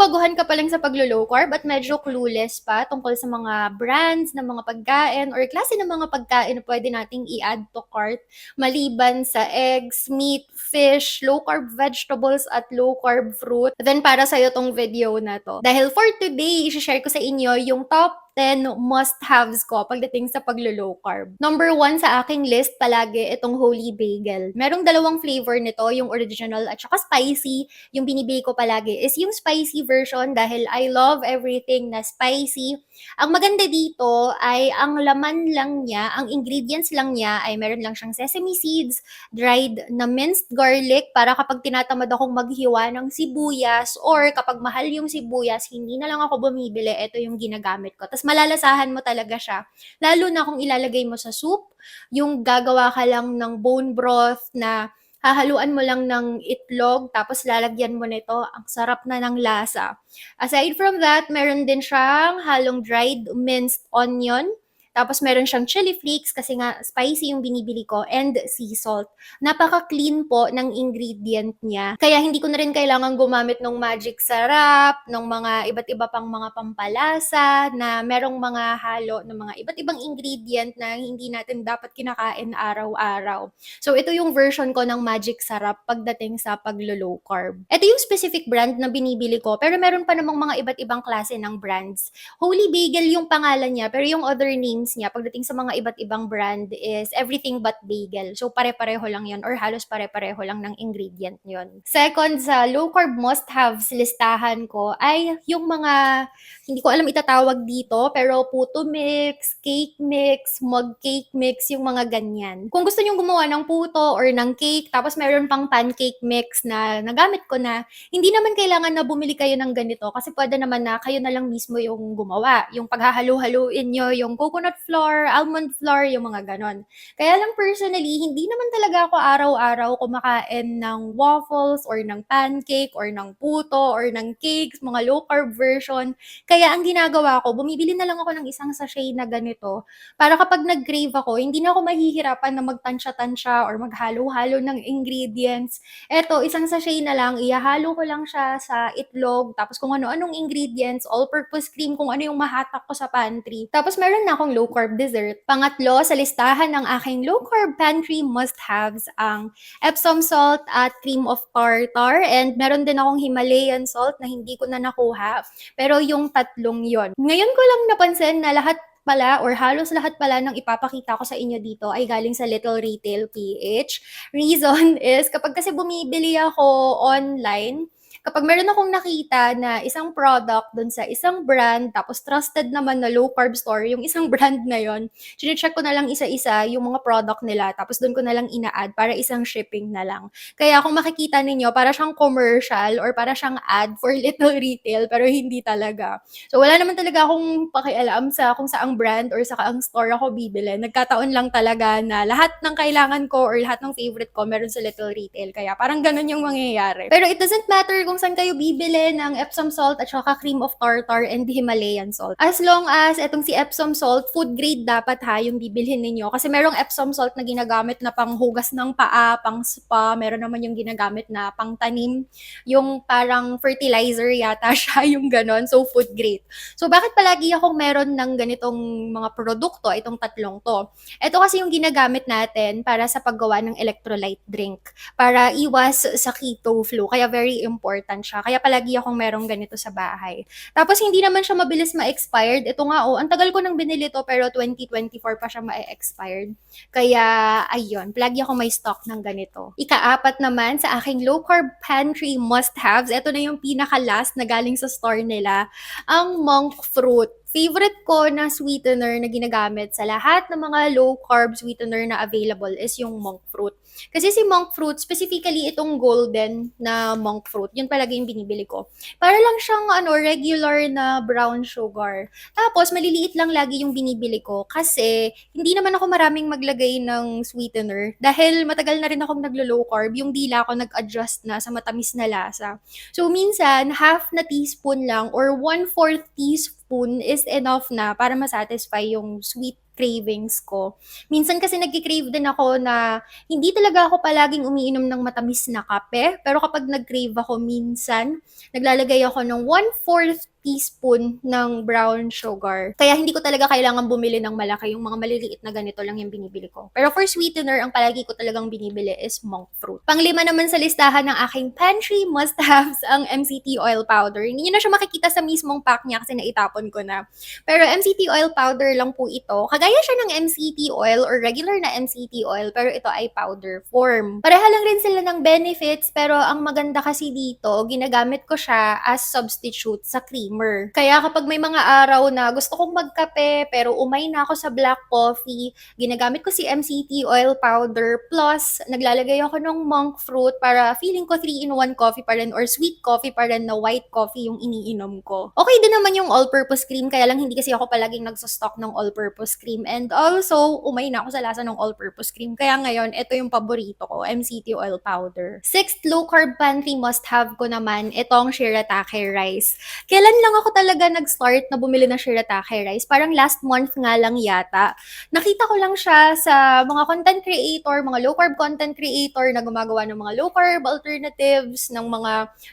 baguhan ka pa lang sa paglo-low carb at medyo clueless pa tungkol sa mga brands ng mga pagkain or klase ng mga pagkain na pwede nating i-add to cart maliban sa eggs, meat, fish, low carb vegetables at low carb fruit, then para sa'yo tong video na to. Dahil for today, i-share ko sa inyo yung top 10 must-haves ko pagdating sa paglo-low carb. Number 1 sa aking list palagi itong Holy Bagel. Merong dalawang flavor nito, yung original at saka spicy. Yung binibili ko palagi is yung spicy version dahil I love everything na spicy. Ang maganda dito ay ang laman lang niya, ang ingredients lang niya ay meron lang siyang sesame seeds, dried na minced garlic para kapag tinatamad akong maghiwa ng sibuyas or kapag mahal yung sibuyas, hindi na lang ako bumibili, ito yung ginagamit ko. Tapos malalasahan mo talaga siya. Lalo na kung ilalagay mo sa soup, yung gagawa ka lang ng bone broth na hahaluan mo lang ng itlog, tapos lalagyan mo nito, ang sarap na ng lasa. Aside from that, meron din siyang halong dried minced onion, tapos meron siyang chili flakes kasi nga spicy yung binibili ko and sea salt. Napaka-clean po ng ingredient niya. Kaya hindi ko na rin kailangan gumamit ng magic sarap, ng mga iba't iba pang mga pampalasa na merong mga halo ng mga iba't ibang ingredient na hindi natin dapat kinakain araw-araw. So ito yung version ko ng magic sarap pagdating sa paglo-low carb. Ito yung specific brand na binibili ko pero meron pa namang mga iba't ibang klase ng brands. Holy Bagel yung pangalan niya pero yung other names niya pagdating sa mga iba't ibang brand is everything but bagel. So pare-pareho lang yun or halos pare-pareho lang ng ingredient yun. Second, sa low carb must-haves listahan ko ay yung mga, hindi ko alam itatawag dito, pero puto mix, cake mix, mug cake mix, yung mga ganyan. Kung gusto nyong gumawa ng puto or ng cake, tapos meron pang pancake mix na nagamit ko na, hindi naman kailangan na bumili kayo ng ganito kasi pwede naman na kayo na lang mismo yung gumawa. Yung paghahalo-haluin nyo, yung coconut flour, almond flour, yung mga ganon. Kaya lang personally, hindi naman talaga ako araw-araw kumakain ng waffles or ng pancake or ng puto or ng cakes, mga low carb version. Kaya ang ginagawa ko, bumibili na lang ako ng isang sachet na ganito para kapag nag-crave ako, hindi na ako mahihirapan na magtansya-tansya or maghalo-halo ng ingredients. Eto, isang sachet na lang, ihahalo ko lang siya sa itlog, tapos kung ano-anong ingredients, all-purpose cream, kung ano yung mahatak ko sa pantry. Tapos meron na akong low-carb dessert. Pangatlo, sa listahan ng aking low-carb pantry must-haves ang Epsom salt at cream of tartar. And meron din akong Himalayan salt na hindi ko na nakuha. Pero yung tatlong yon. Ngayon ko lang napansin na lahat pala or halos lahat pala ng ipapakita ko sa inyo dito ay galing sa Little Retail PH. Reason is kapag kasi bumibili ako online, kapag meron akong nakita na isang product dun sa isang brand, tapos trusted naman na low carb store, yung isang brand na yon, check ko na lang isa-isa yung mga product nila, tapos dun ko na lang ina-add para isang shipping na lang. Kaya kung makikita ninyo, para siyang commercial or para siyang ad for Little Retail, pero hindi talaga. So wala naman talaga akong pakialam sa kung saang brand or sa saang store ako bibili. Nagkataon lang talaga na lahat ng kailangan ko or lahat ng favorite ko meron sa Little Retail. Kaya parang ganun yung mangyayari. Pero it doesn't matter kung saan kayo bibili ng Epsom salt at saka cream of tartar and Himalayan salt. As long as etong si Epsom salt, food grade dapat ha yung bibilhin ninyo. Kasi merong Epsom salt na ginagamit na panghugas ng paa, pang spa, meron naman yung ginagamit na pang tanim, yung parang fertilizer yata siya, yung ganon. So food grade. So bakit palagi akong meron ng ganitong mga produkto, itong tatlong to? Ito kasi yung ginagamit natin para sa paggawa ng electrolyte drink, para iwas sa keto flu. Kaya very important siya. Kaya palagi akong merong ganito sa bahay. Tapos hindi naman siya mabilis ma-expired. Ito nga ang tagal ko nang binili to pero 2024 pa siya ma-expired. Kaya ayun, palagi akong may stock ng ganito. Ikaapat naman sa aking low carb pantry must-haves, ito na yung pinaka-last na galing sa store nila, ang monk fruit. Favorite ko na sweetener na ginagamit sa lahat ng mga low-carb sweetener na available is yung monk fruit. Kasi si monk fruit, specifically itong golden na monk fruit, yun palagi yung binibili ko. Para lang siyang regular na brown sugar. Tapos, maliliit lang lagi yung binibili ko kasi hindi naman ako maraming maglagay ng sweetener dahil matagal na rin akong naglo-low carb, yung dila ko nag-adjust na sa matamis na lasa. So, minsan, half na teaspoon lang or 1/4 teaspoon is enough na para masatisfy yung sweet cravings ko. Minsan kasi nagki-crave din ako na hindi talaga ako palaging umiinom ng matamis na kape, pero kapag nag-crave ako minsan, naglalagay ako ng 1/4 teaspoon ng brown sugar. Kaya hindi ko talaga kailangan bumili ng malaki, yung mga maliliit na ganito lang yung binibili ko. Pero for sweetener, ang palagi ko talagang binibili is monk fruit. Panglima naman sa listahan ng aking pantry must-haves ang MCT oil powder. Hindi nyo na siya makikita sa mismong pack niya kasi naitapon ko na. Pero MCT oil powder lang po ito. Kagaya siya ng MCT oil or regular na MCT oil, pero ito ay powder form. Pareha lang rin sila ng benefits, pero ang maganda kasi dito, ginagamit ko siya as substitute sa creamer. Kaya kapag may mga araw na gusto kong magkape, pero umay na ako sa black coffee, ginagamit ko si MCT oil powder plus naglalagay ako ng monk fruit para feeling ko 3-in-1 coffee pa rin or sweet coffee pa rin na white coffee yung iniinom ko. Okay din naman yung all-purpose cream, kaya lang hindi kasi ako palaging nagsastock ng all-purpose cream. And also, umay na ako sa lasa ng all-purpose cream. Kaya ngayon, ito yung paborito ko, MCT oil powder. Sixth low-carb pantry must-have ko naman, itong shirataki rice. Kailan lang ako talaga nag-start na bumili ng shirataki rice? Parang last month nga lang yata. Nakita ko lang siya sa mga content creator, mga low-carb content creator na gumagawa ng mga low-carb alternatives, ng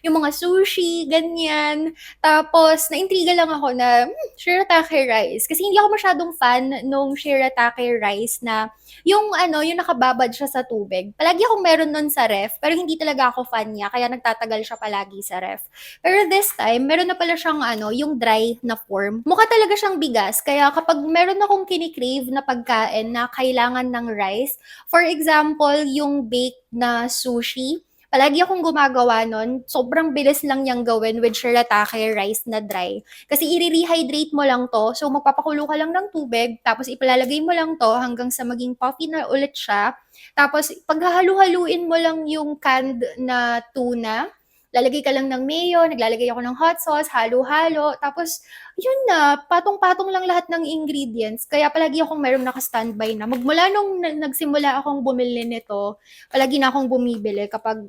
yung mga sushi, ganyan. Tapos, naintriga lang ako na, shirataki rice. Kasi hindi ako masyadong fan nung shirataki rice na yung nakababad siya sa tubig. Palagi akong meron nun sa ref, pero hindi talaga ako fan niya, kaya nagtatagal siya palagi sa ref. Pero this time, meron na pala siyang yung dry na form. Mukha talaga siyang bigas, kaya kapag meron akong kinikrave na pagkain na kailangan ng rice, for example, yung baked na sushi, palagi akong gumagawa nun. Sobrang bilis lang niyang gawin with shirataki rice na dry. Kasi i-rehydrate mo lang to. So, magpapakulo ka lang ng tubig. Tapos, ipalalagay mo lang to hanggang sa maging puffy na ulit siya. Tapos, paghahalu-haluin mo lang yung canned na tuna. Lalagay ka lang ng mayo, naglalagay ako ng hot sauce, halo-halo. Tapos, yun na, patong-patong lang lahat ng ingredients. Kaya palagi akong meron naka-standby na. Magmula nung nagsimula akong bumili nito, palagi na akong bumibili kapag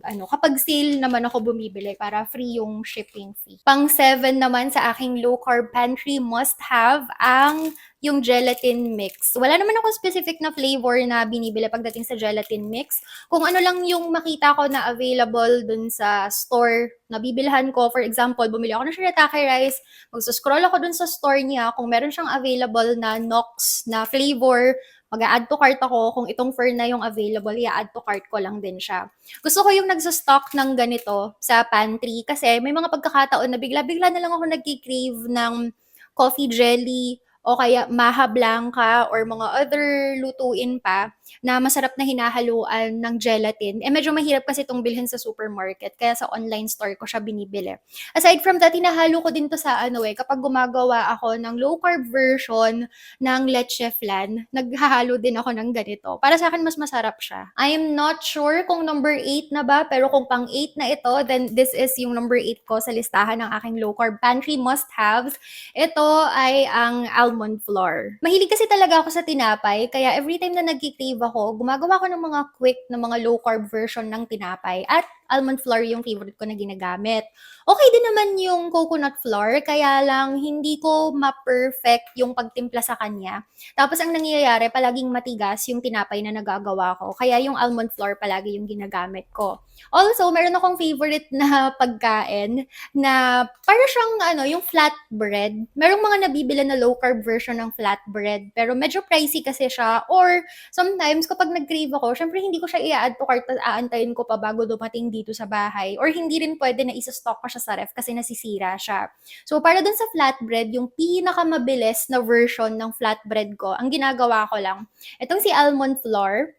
sale naman ako bumibili para free yung shipping fee. Pang 7 naman sa aking low carb pantry must have ang yung gelatin mix. Wala naman akong specific na flavor na binibili pagdating sa gelatin mix. Kung ano lang yung makita ko na available dun sa store na bibilhan ko. For example, bumili ako ng shirataki rice, magsuscroll ako dun sa store niya. Kung meron siyang available na Nox na flavor, mag-a-add to cart ako. Kung itong fern na yung available, i-add to cart ko lang din siya. Gusto ko yung nagsa-stock ng ganito sa pantry kasi may mga pagkakataon na bigla-bigla na lang ako nagki-crave ng coffee jelly o kaya maha blanca or mga other lutuin pa na masarap na hinahaluan ng gelatin. Medyo mahirap kasi itong bilhin sa supermarket kaya sa online store ko siya binibili. Aside from that, hinahalo ko din to sa kapag gumagawa ako ng low carb version ng leche flan, naghahalo din ako ng ganito. Para sa akin, mas masarap siya. I am not sure kung number 8 na ba, pero kung pang 8 na ito, then this is yung number 8 ko sa listahan ng aking low carb pantry must-haves. Ito ay ang almond flour. Mahilig kasi talaga ako sa tinapay, kaya every time na nagki-crave ako, gumagawa ko ng mga quick na mga low carb version ng tinapay at almond flour yung favorite ko na ginagamit. Okay din naman yung coconut flour, kaya lang hindi ko ma-perfect yung pagtimpla sa kanya. Tapos ang nangyayari, palaging matigas yung tinapay na nagagawa ko. Kaya yung almond flour palagi yung ginagamit ko. Also, meron akong favorite na pagkain na para siyang yung flatbread. Merong mga nabibili na low carb version ng flatbread, pero medyo pricey kasi siya. Or sometimes kapag nag-crave ako, syempre hindi ko siya i-add to cart, aantayin ko pa bago dumating dito sa bahay. Or hindi rin pwede na isa-stock ko siya sa ref kasi nasisira siya. So para dun sa flatbread, yung pinakamabilis na version ng flatbread ko, ang ginagawa ko lang, itong si almond flour,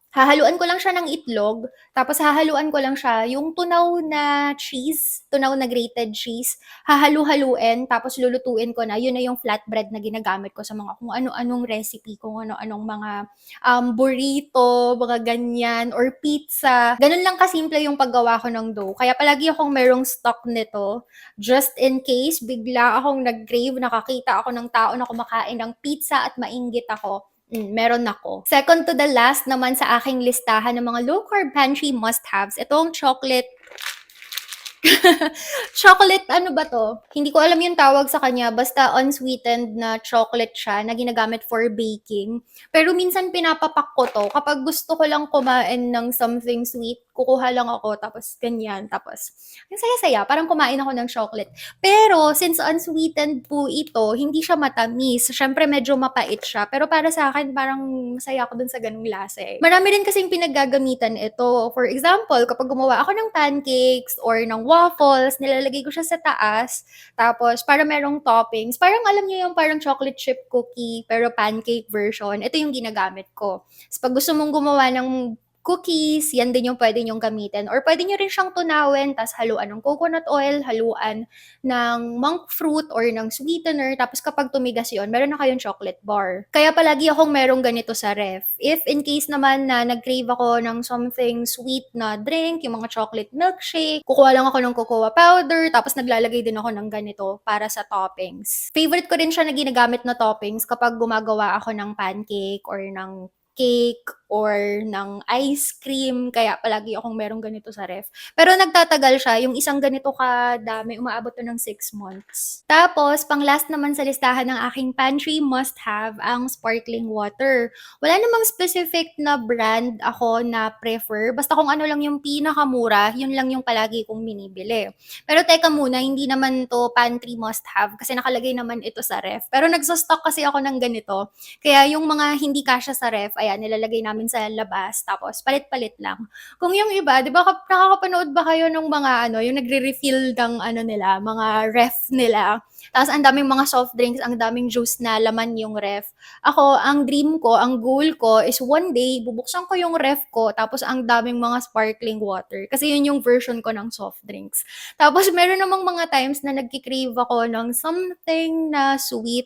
hahaluan ko lang siya ng itlog, tapos hahaluan ko lang siya yung tunaw na cheese, tunaw na grated cheese, hahalu-haluin, tapos lulutuin ko na, yun na yung flatbread na ginagamit ko sa mga kung ano-anong recipe, kung ano-anong mga burrito, mga ganyan, or pizza. Ganun lang kasimple yung paggawa ko ng dough. Kaya palagi akong merong stock nito, just in case bigla akong nag-crave, nakakita ako ng tao na kumakain ng pizza at mainggit ako. Meron ako. Second to the last naman sa aking listahan ng mga low-carb pantry must-haves, itong chocolate Chocolate ano ba 'to, hindi ko alam yung tawag sa kanya basta unsweetened na chocolate siya na ginagamit for baking. Pero minsan pinapapak ko 'to kapag gusto ko lang kumain ng something sweet, kukuha lang ako tapos ganyan, tapos ang saya-saya parang kumain ako ng chocolate. Pero since unsweetened po ito, hindi siya matamis, siyempre medyo mapait siya, pero para sa akin parang masaya ako dun sa ganung lasa, eh. Marami rin kasing pinaggagamitan ito. For example, kapag gumawa ako ng pancakes or ng waffles, nilalagay ko siya sa taas, tapos para merong toppings. Parang alam niyo yung parang chocolate chip cookie, pero pancake version, ito yung ginagamit ko. So, pag gusto mong gumawa ng cookies, yan din yung pwede nyong gamitin. Or pwede nyo rin siyang tunawin, tapos haluan ng coconut oil, haluan ng monk fruit or ng sweetener, tapos kapag tumigas yun, meron na kayong chocolate bar. Kaya palagi akong merong ganito sa ref. If in case naman na nag-crave ako ng something sweet na drink, yung mga chocolate milkshake, kukuha lang ako ng cocoa powder, tapos naglalagay din ako ng ganito para sa toppings. Favorite ko rin siya na ginagamit na toppings kapag gumagawa ako ng pancake or ng cake or ng ice cream, kaya palagi akong merong ganito sa ref. Pero nagtatagal siya, yung isang ganito kadami, umaabot to ng 6 months. Tapos, pang last naman sa listahan ng aking pantry must have ang sparkling water. Wala namang specific na brand ako na prefer, basta kung ano lang yung pinakamura, yun lang yung palagi kong binibili. Pero teka muna, hindi naman to pantry must have kasi nakalagay naman ito sa ref. Pero nagsa-stock kasi ako ng ganito, kaya yung mga hindi kasya sa ref, ayan, nilalagay namin sa labas, tapos palit-palit lang. Kung yung iba, di ba nakakapanood ba kayo ng mga ano, yung nagre-refill ng ano nila, mga ref nila. Tapos ang daming mga soft drinks, ang daming juice na laman yung ref. Ako, ang dream ko, ang goal ko is one day, bubuksan ko yung ref ko, tapos ang daming mga sparkling water. Kasi yun yung version ko ng soft drinks. Tapos meron namang mga times na nagki-crave ako ng something na sweet.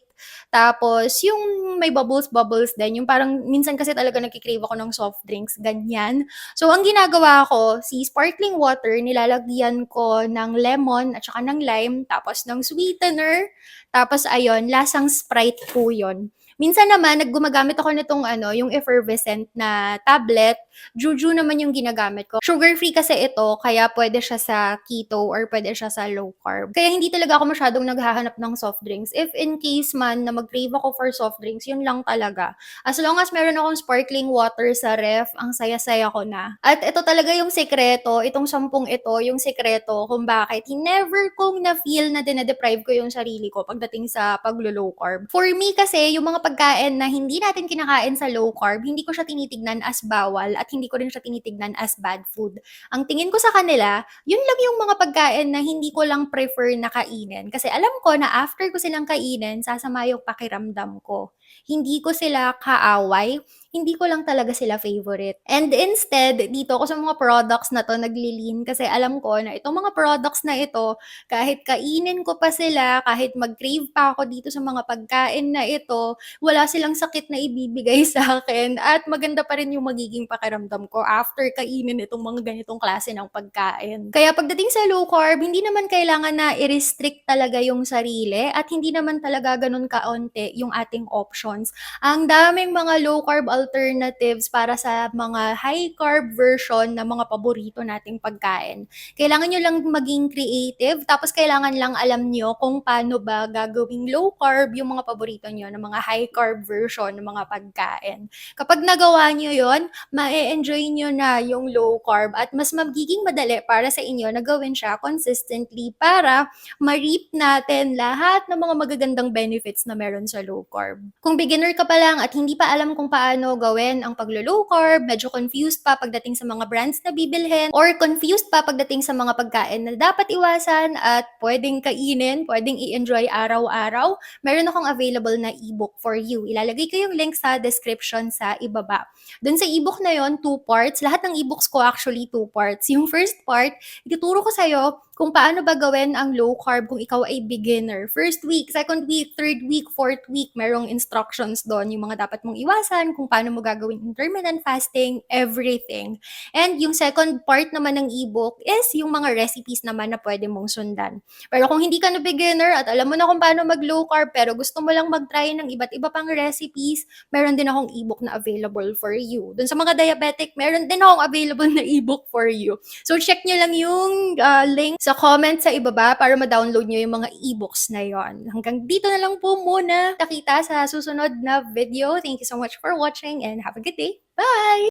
Tapos yung may bubbles-bubbles din, yung parang minsan kasi talaga nagki-crave ako ng soft drinks, ganyan. So ang ginagawa ko, si sparkling water, nilalagyan ko ng lemon at saka ng lime, tapos ng sweetener, tapos ayun, lasang Sprite po yun. Minsan naman, gumagamit ako nitong ano, yung effervescent na tablet. Juju naman yung ginagamit ko. Sugar-free kasi ito, kaya pwede siya sa keto or pwede siya sa low carb. Kaya hindi talaga ako masyadong naghahanap ng soft drinks. If in case man na mag-crave ako for soft drinks, yun lang talaga. As long as meron akong sparkling water sa ref, ang saya-saya ko na. At ito talaga yung sekreto, itong 10 ito, yung sekreto kung bakit never kong na-feel na dinedeprive ko yung sarili ko pagdating sa paglo-low carb. For me kasi, yung mga pagkain na hindi natin kinakain sa low carb, hindi ko siya tinitignan as bawal at hindi ko rin siya tinitignan as bad food. Ang tingin ko sa kanila, yun lang yung mga pagkain na hindi ko lang prefer na kainin. Kasi alam ko na after ko silang kainin, sasama yung pakiramdam ko. Hindi ko sila kaaway, hindi ko lang talaga sila favorite. And instead, dito ako sa mga products na to naglilin kasi alam ko na itong mga products na ito, kahit kainin ko pa sila, kahit mag-crave pa ako dito sa mga pagkain na ito, wala silang sakit na ibibigay sa akin at maganda pa rin yung magiging pakiramdam ko after kainin itong mga ganitong klase ng pagkain. Kaya pagdating sa low carb, hindi naman kailangan na i-restrict talaga yung sarili at hindi naman talaga ganun kaunti yung ating options. Ang daming mga low carb alternatives para sa mga high carb version ng mga paborito nating pagkain. Kailangan nyo lang maging creative, tapos kailangan lang alam nyo kung paano ba gagawing low carb yung mga paborito nyo ng mga high carb version ng mga pagkain. Kapag nagawa nyo yon, ma-enjoy nyo na yung low carb at mas magiging madali para sa inyo na gawin siya consistently para ma-reap natin lahat ng mga magagandang benefits na meron sa low carb. Kung beginner ka pa lang at hindi pa alam kung paano gawin ang paglo-low carb, medyo confused pa pagdating sa mga brands na bibilhin, or confused pa pagdating sa mga pagkain na dapat iwasan at pwedeng kainin, pwedeng i-enjoy araw-araw, meron akong available na ebook for you. Ilalagay ko yung link sa description sa ibaba. Doon sa ebook na yon, 2 parts. Lahat ng ebooks ko actually 2 parts. Yung first part, ituturo ko sa'yo kung paano ba gawin ang low carb kung ikaw ay beginner. First week, second week, third week, fourth week, merong instructions doon, yung mga dapat mong iwasan, kung paano mo gagawin intermittent fasting, everything. And yung second part naman ng ebook is yung mga recipes naman na pwede mong sundan. Pero kung hindi ka na beginner at alam mo na kung paano mag-low carb pero gusto mo lang mag-try ng iba't iba pang recipes, meron din akong ebook na available for you. Dun sa mga diabetic, meron din akong available na ebook for you. So check nyo lang yung link sa comment sa ibaba para ma-download nyo yung mga ebooks na yon. Hanggang dito na lang po muna. Nakita sa susunod na video. Thank you so much for watching and have a good day. Bye!